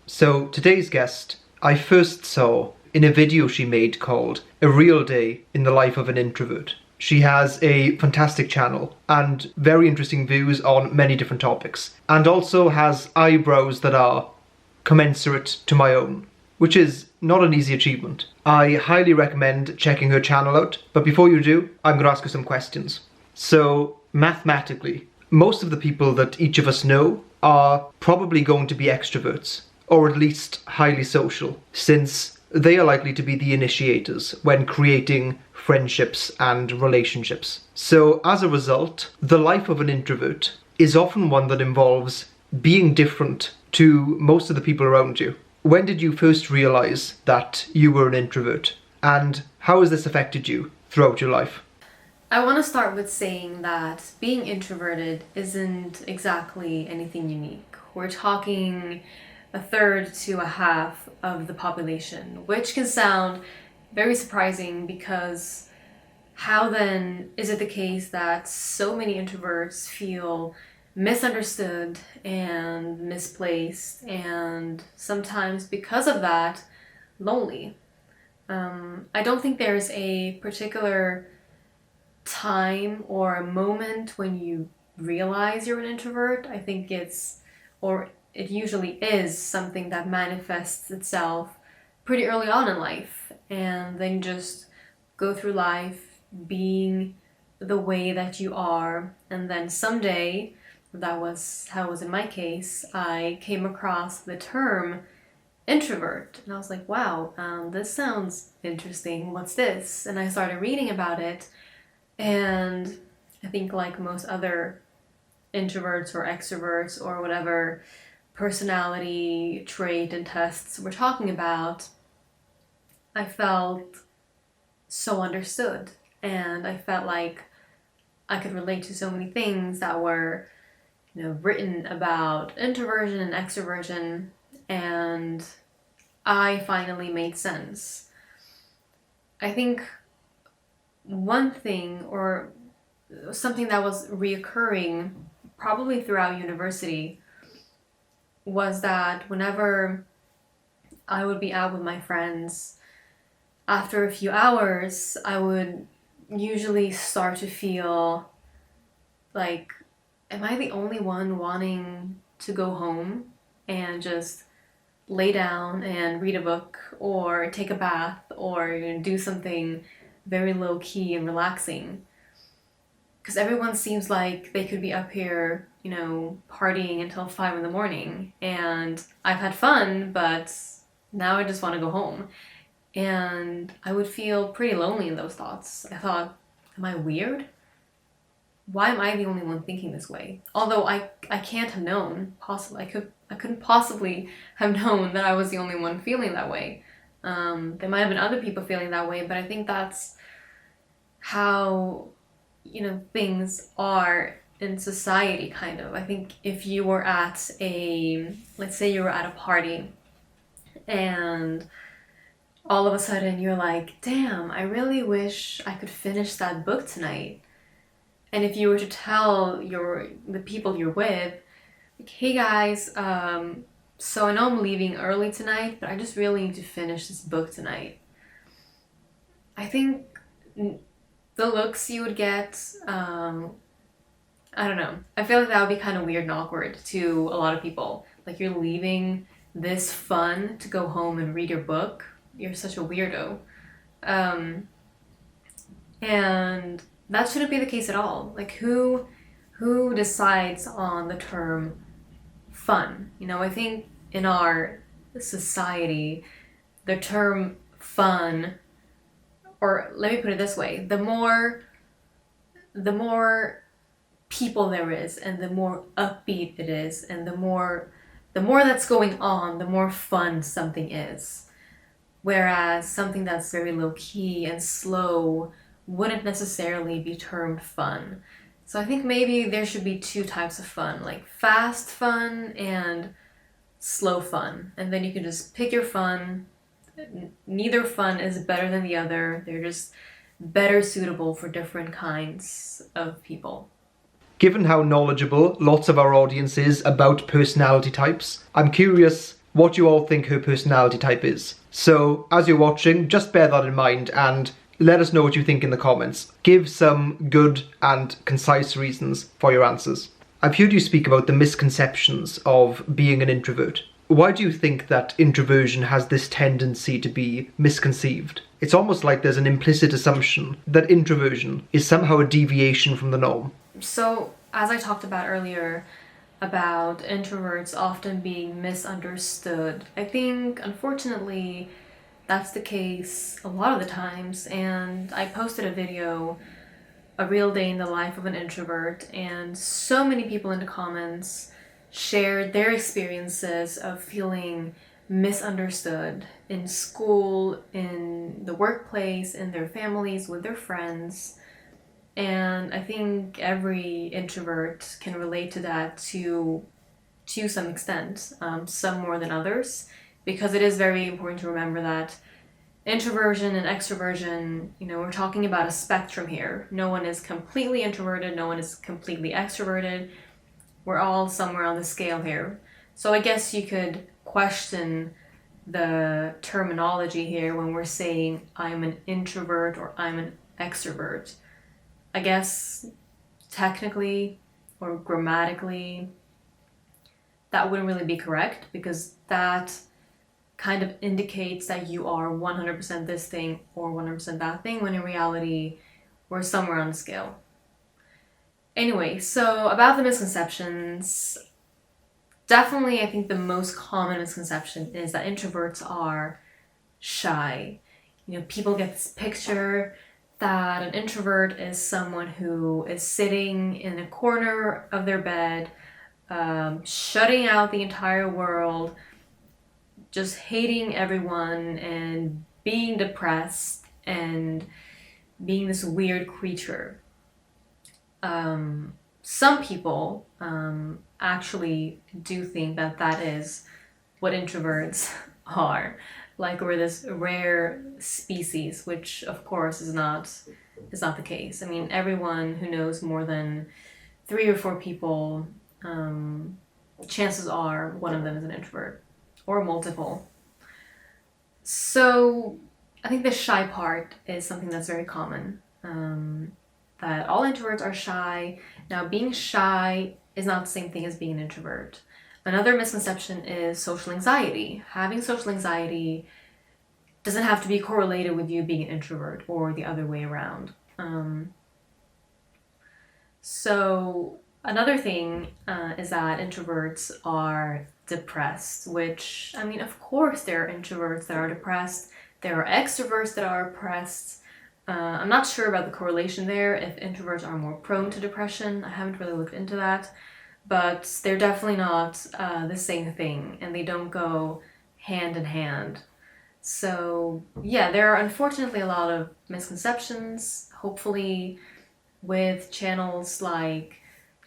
So today's guest I first saw in a video she made called A Real Day in the Life of an Introvert. She has a fantastic channel and very interesting views on many different topics, and also has eyebrows that are commensurate to my own, which is not an easy achievement. I highly recommend checking her channel out, but before you do, I'm going to ask her some questions. So, mathematically, most of the people that each of us know are probably going to be extroverts, or at least highly social, since they are likely to be the initiators when creating friendships and relationships. So, as a result, the life of an introvert is often one that involves being different to most of the people around you. When did you first realize that you were an introvert? And how has this affected you throughout your life? I want to start with saying that being introverted isn't exactly anything unique. We're talking a third to a half of the population, which can sound very surprising because how then is it the case that so many introverts feel misunderstood and misplaced, and sometimes because of that, lonely? I don't think there's a particular time or a moment when you realize you're an introvert. I think it usually is something that manifests itself pretty early on in life, and then you just go through life being the way that you are, and then someday, that was how it was in my case, I came across the term introvert, and I was like, wow, this sounds interesting, what's this? And I started reading about it, and I think like most other introverts or extroverts or whatever personality trait and tests we're talking about, I felt so understood, and I felt like I could relate to so many things that were written about introversion and extroversion, and I finally made sense. I think one thing or something that was reoccurring probably throughout university was that whenever I would be out with my friends, after a few hours, I would usually start to feel like, am I the only one wanting to go home and just lay down and read a book or take a bath or do something very low key and relaxing? Because everyone seems like they could be up here, partying until 5 in the morning, and I've had fun, but now I just want to go home. And I would feel pretty lonely in those thoughts. I thought, am I weird? Why am I the only one thinking this way? Although I can't have known, possibly, I couldn't possibly have known that I was the only one feeling that way. There might have been other people feeling that way, but I think that's how, things are in society, kind of. I think if you were at let's say you were at a party, and all of a sudden you're like, damn, I really wish I could finish that book tonight. And if you were to tell the people you're with, like, hey guys, so I know I'm leaving early tonight, but I just really need to finish this book tonight. I think the looks you would get, I don't know. I feel like that would be kind of weird and awkward to a lot of people. Like, you're leaving this fun to go home and read your book. You're such a weirdo. And that shouldn't be the case at all. Like, who decides on the term fun? I think in our society, the term fun, or let me put it this way, the more people there is, and the more upbeat it is, and the more that's going on, the more fun something is. Whereas something that's very low key and slow wouldn't necessarily be termed fun. So I think maybe there should be two types of fun, like fast fun and slow fun. And then you can just pick your fun. Neither fun is better than the other. They're just better suitable for different kinds of people. Given how knowledgeable lots of our audience is about personality types, I'm curious what you all think her personality type is. So, as you're watching, just bear that in mind and let us know what you think in the comments. Give some good and concise reasons for your answers. I've heard you speak about the misconceptions of being an introvert. Why do you think that introversion has this tendency to be misconceived? It's almost like there's an implicit assumption that introversion is somehow a deviation from the norm. So, as I talked about earlier, about introverts often being misunderstood, I think, unfortunately, that's the case a lot of the times. And I posted a video, a real day in the life of an introvert, and so many people in the comments shared their experiences of feeling misunderstood in school, in the workplace, in their families, with their friends. And I think every introvert can relate to that to some extent, some more than others, because it is very important to remember that introversion and extroversion, we're talking about a spectrum here. No one is completely introverted, no one is completely extroverted. We're all somewhere on the scale here. So I guess you could question the terminology here when we're saying I'm an introvert or I'm an extrovert. I guess technically or grammatically that wouldn't really be correct, because that kind of indicates that you are 100% this thing or 100% that thing, when in reality we're somewhere on the scale. Anyway, so about the misconceptions, definitely I think the most common misconception is that introverts are shy. People get this picture that an introvert is someone who is sitting in a corner of their bed, shutting out the entire world, just hating everyone and being depressed and being this weird creature. Some people actually do think that that is what introverts are. Like we're this rare species, which of course is not the case. I mean, everyone who knows more than 3 or 4 people, chances are one of them is an introvert, or multiple. So I think the shy part is something that's very common. That all introverts are shy. Now, being shy is not the same thing as being an introvert. Another misconception is social anxiety. Having social anxiety doesn't have to be correlated with you being an introvert or the other way around. So another thing is that introverts are depressed, which, I mean, of course there are introverts that are depressed. There are extroverts that are depressed. I'm not sure about the correlation there, if introverts are more prone to depression. I haven't really looked into that. But they're definitely not the same thing, and they don't go hand in hand. So yeah, there are unfortunately a lot of misconceptions. Hopefully with channels like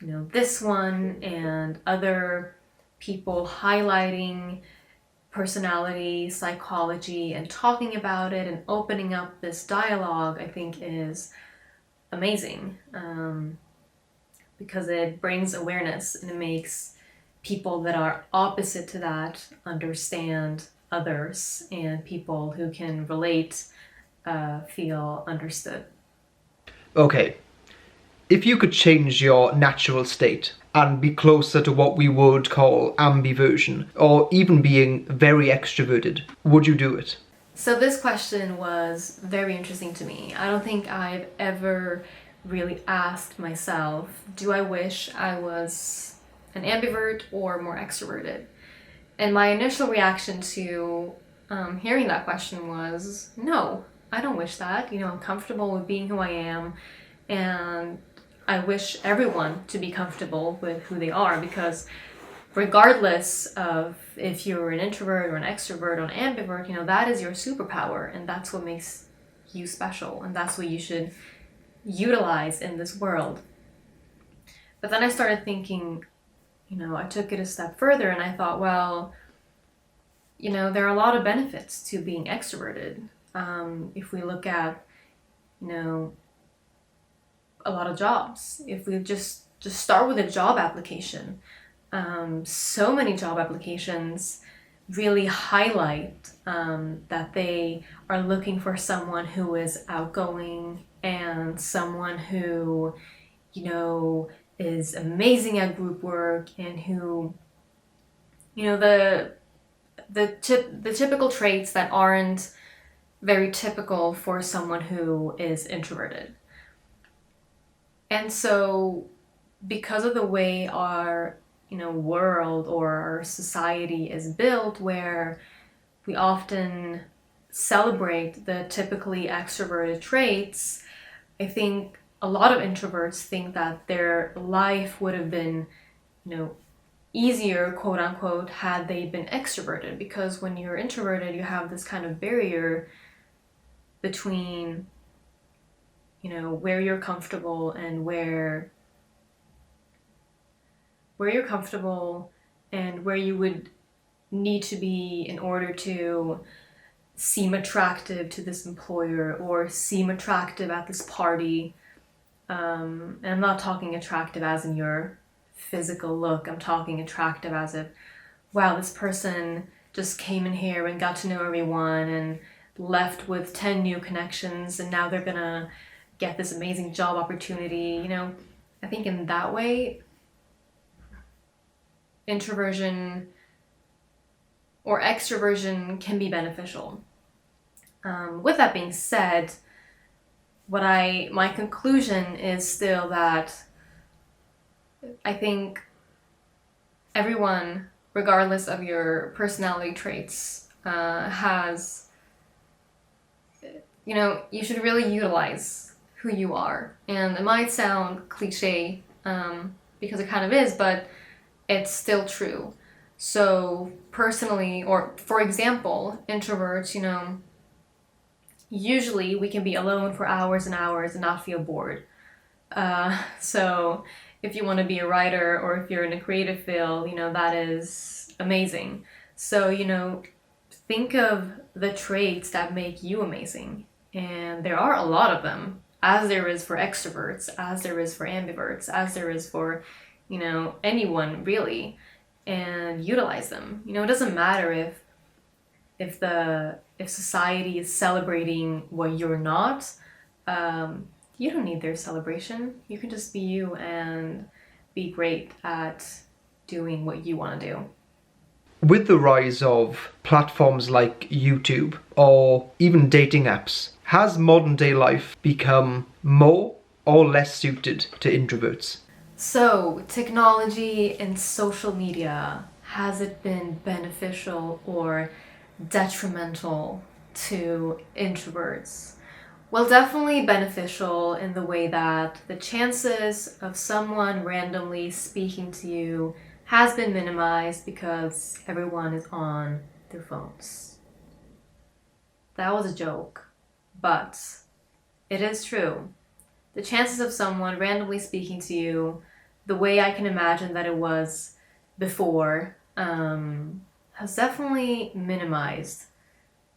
this one and other people highlighting personality, psychology, and talking about it and opening up this dialogue, I think is amazing, because it brings awareness and it makes people that are opposite to that understand others, and people who can relate feel understood. Okay, if you could change your natural state and be closer to what we would call ambiversion, or even being very extroverted, would you do it? So this question was very interesting to me. I don't think I've ever really asked myself, do I wish I was an ambivert or more extroverted? And my initial reaction to hearing that question was, no, I don't wish that. I'm comfortable with being who I am, and I wish everyone to be comfortable with who they are, because regardless of if you're an introvert or an extrovert or an ambivert, that is your superpower, and that's what makes you special, and that's what you should utilize in this world. But then I started thinking, I took it a step further, and I thought, well, there are a lot of benefits to being extroverted. If we look at, a lot of jobs, if we just start with a job application, so many job applications really highlight that they are looking for someone who is outgoing and someone who, is amazing at group work, and who, the typical traits that aren't very typical for someone who is introverted. And so, because of the way our world or our society is built, where we often celebrate the typically extroverted traits, I think a lot of introverts think that their life would have been, easier, quote unquote, had they been extroverted. Because when you're introverted, you have this kind of barrier between, where you're comfortable and where you're comfortable and where you would need to be in order to seem attractive to this employer or seem attractive at this party. And I'm not talking attractive as in your physical look. I'm talking attractive as if, wow, this person just came in here and got to know everyone and left with 10 new connections, and now they're gonna get this amazing job opportunity. I think in that way, introversion or extroversion can be beneficial. With that being said, my conclusion is still that I think everyone, regardless of your personality traits, has, you should really utilize who you are. And it might sound cliche, because it kind of is, but it's still true. So personally, or for example, introverts, usually we can be alone for hours and hours and not feel bored. So if you want to be a writer or if you're in a creative field, that is amazing. So, think of the traits that make you amazing. And there are a lot of them, as there is for extroverts, as there is for ambiverts, as there is for, anyone really, and utilize them. It doesn't matter if society is celebrating what you're not. You don't need their celebration. You can just be you and be great at doing what you want to do. With the rise of platforms like YouTube or even dating apps, has modern day life become more or less suited to introverts? So, technology and social media, has it been beneficial or detrimental to introverts? Well, definitely beneficial in the way that the chances of someone randomly speaking to you has been minimized because everyone is on their phones. That was a joke, but it is true. The chances of someone randomly speaking to you, the way I can imagine that it was before, has definitely minimized,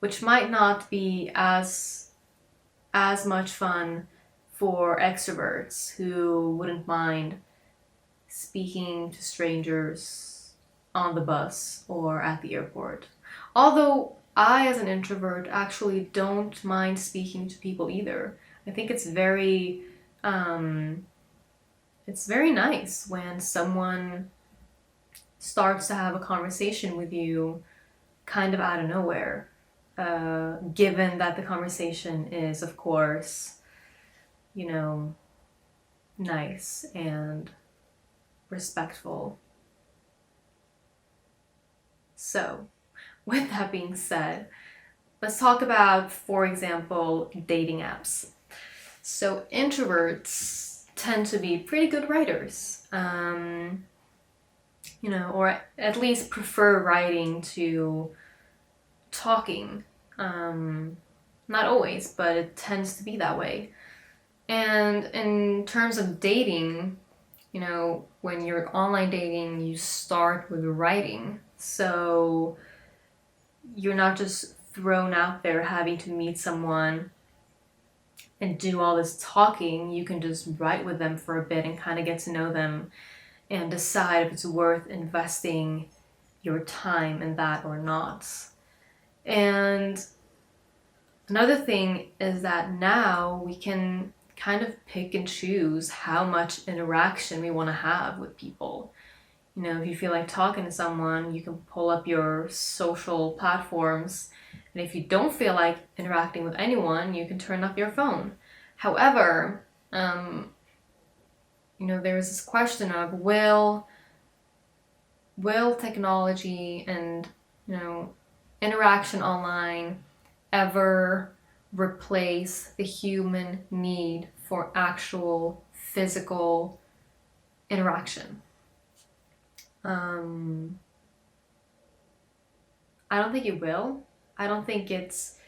which might not be as much fun for extroverts who wouldn't mind speaking to strangers on the bus or at the airport. Although I, as an introvert, actually don't mind speaking to people either. I think it's very nice when someone starts to have a conversation with you kind of out of nowhere. Given that the conversation is, of course, nice and respectful. So, with that being said, let's talk about, for example, dating apps. So, introverts tend to be pretty good writers, or at least prefer writing to talking. Not always, but it tends to be that way. And in terms of dating, when you're online dating, you start with writing. So you're not just thrown out there having to meet someone and do all this talking. You can just write with them for a bit and kind of get to know them and decide if it's worth investing your time in that or not. And another thing is that now we can kind of pick and choose how much interaction we want to have with people. You know, if you feel like talking to someone, you can pull up your social platforms. And if you don't feel like interacting with anyone, you can turn off your phone. However, you know, there is this question of will technology and, you know, interaction online ever replace the human need for actual physical interaction? I don't think it will. I don't think it's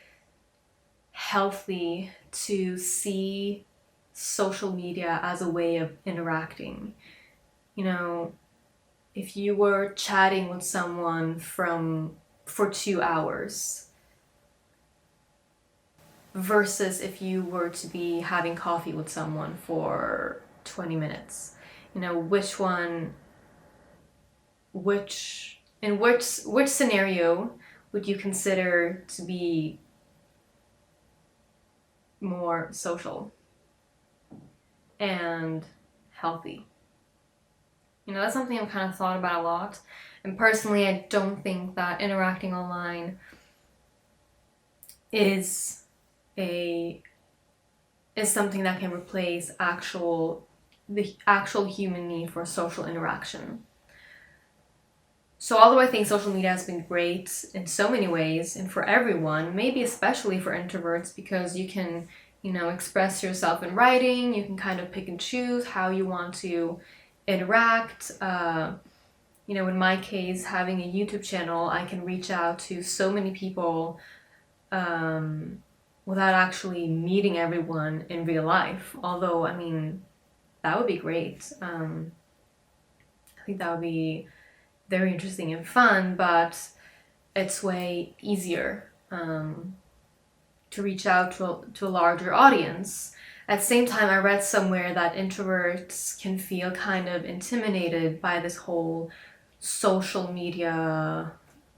healthy to see social media as a way of interacting. You know, if you were chatting with someone for 2 hours versus if you were to be having coffee with someone for 20 minutes, you know, which scenario would you consider to be more social and healthy? You know, that's something I've kind of thought about a lot. And personally, I don't think that interacting online is something that can replace the actual human need for social interaction. So although I think social media has been great in so many ways and for everyone, maybe especially for introverts, because you can, you know, express yourself in writing, you can kind of pick and choose how you want to interact. You know, in my case, having a YouTube channel, I can reach out to so many people without actually meeting everyone in real life. Although, I mean, that would be great. I think that would be very interesting and fun, but it's way easier to reach out to a larger audience. At the same time, I read somewhere that introverts can feel kind of intimidated by this whole social media,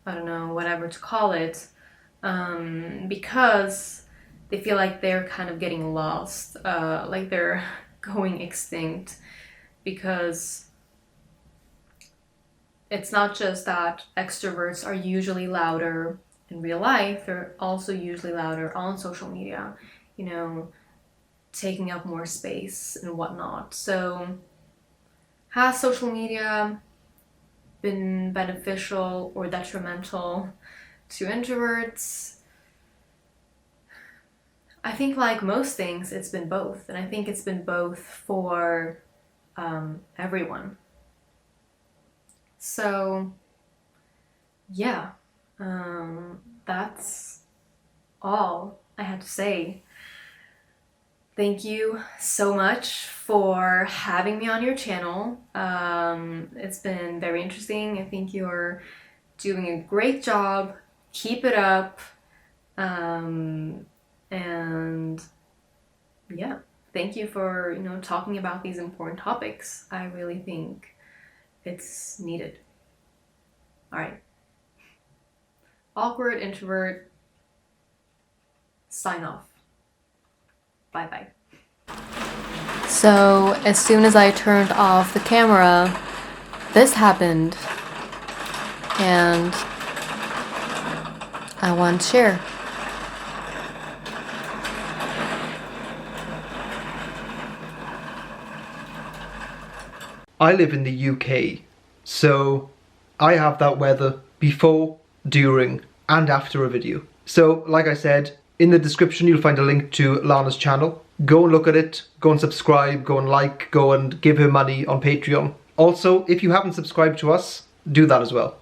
I don't know, whatever to call it, because they feel like they're kind of getting lost, like they're going extinct, because it's not just that extroverts are usually louder in real life, they're also usually louder on social media, you know, taking up more space and whatnot. So has social media been beneficial or detrimental to introverts? I think like most things, it's been both. And I think it's been both for everyone. So yeah, that's all I had to say. Thank you so much for having me on your channel. It's been very interesting. I think you're doing a great job. Keep it up. And yeah, thank you for, you know, talking about these important topics. I really think it's needed. All right. Awkward introvert, sign off. Bye-bye. So, as soon as I turned off the camera, this happened. And I want to share. I live in the UK, so I have that weather before, during, and after a video. So, like I said, in the description you'll find a link to Lana's channel. Go and look at it, go and subscribe, go and like, go and give her money on Patreon. Also, if you haven't subscribed to us, do that as well.